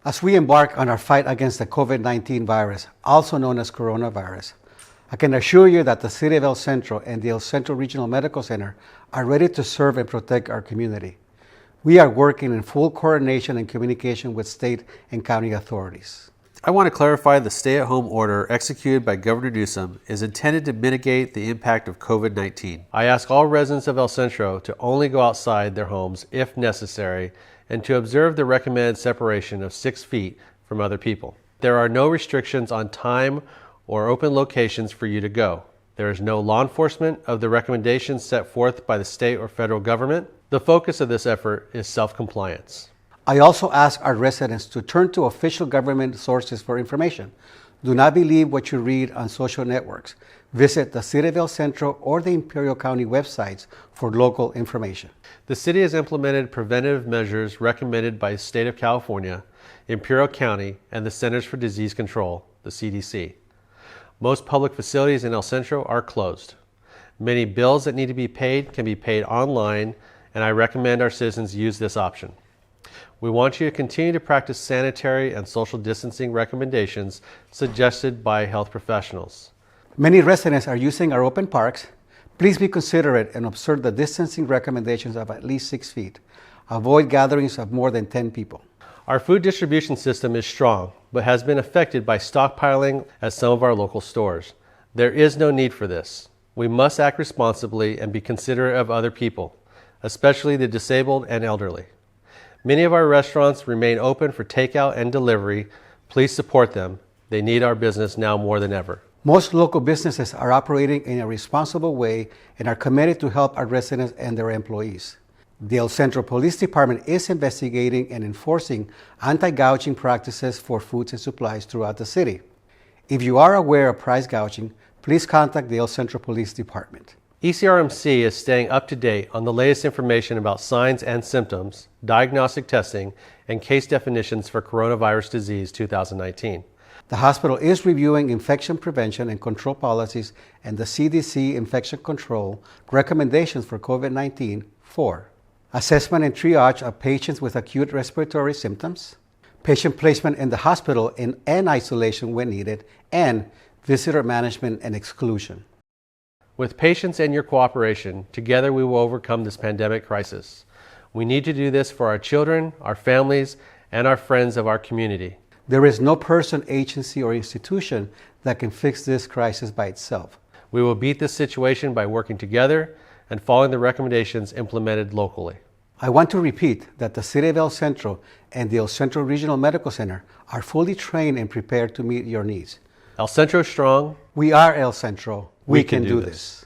As we embark on our fight against the COVID-19 virus, also known as coronavirus, I can assure you that the City of El Centro and the El Centro Regional Medical Center are ready to serve and protect our community. We are working in full coordination and communication with state and county authorities. I want to clarify the stay-at-home order executed by Governor Newsom is intended to mitigate the impact of COVID-19. I ask all residents of El Centro to only go outside their homes if necessary and to observe the recommended separation of 6 feet from other people. There are no restrictions on time or open locations for you to go. There is no law enforcement of the recommendations set forth by the state or federal government. The focus of this effort is self-compliance. I also ask our residents to turn to official government sources for information. Do not believe what you read on social networks. Visit the City of El Centro or the Imperial County websites for local information. The city has implemented preventive measures recommended by the State of California, Imperial County, and the Centers for Disease Control, the CDC. Most public facilities in El Centro are closed. Many bills that need to be paid can be paid online, and I recommend our citizens use this option. We want you to continue to practice sanitary and social distancing recommendations suggested by health professionals. Many residents are using our open parks. Please be considerate and observe the distancing recommendations of at least 6 feet. Avoid gatherings of more than 10 people. Our food distribution system is strong, but has been affected by stockpiling at some of our local stores. There is no need for this. We must act responsibly and be considerate of other people, especially the disabled and elderly. Many of our restaurants remain open for takeout and delivery. Please support them. They need our business now more than ever. Most local businesses are operating in a responsible way and are committed to help our residents and their employees. The El Centro Police Department is investigating and enforcing anti-gouging practices for foods and supplies throughout the city. If you are aware of price gouging, please contact the El Centro Police Department. ECRMC is staying up to date on the latest information about signs and symptoms, diagnostic testing, and case definitions for coronavirus disease 2019. The hospital is reviewing infection prevention and control policies and the CDC infection control recommendations for COVID-19 for assessment and triage of patients with acute respiratory symptoms, patient placement in the hospital and isolation when needed, and visitor management and exclusion. With patience and your cooperation, together we will overcome this pandemic crisis. We need to do this for our children, our families, and our friends of our community. There is no person, agency, or institution that can fix this crisis by itself. We will beat this situation by working together and following the recommendations implemented locally. I want to repeat that the City of El Centro and the El Centro Regional Medical Center are fully trained and prepared to meet your needs. El Centro strong. We are El Centro. We can do this.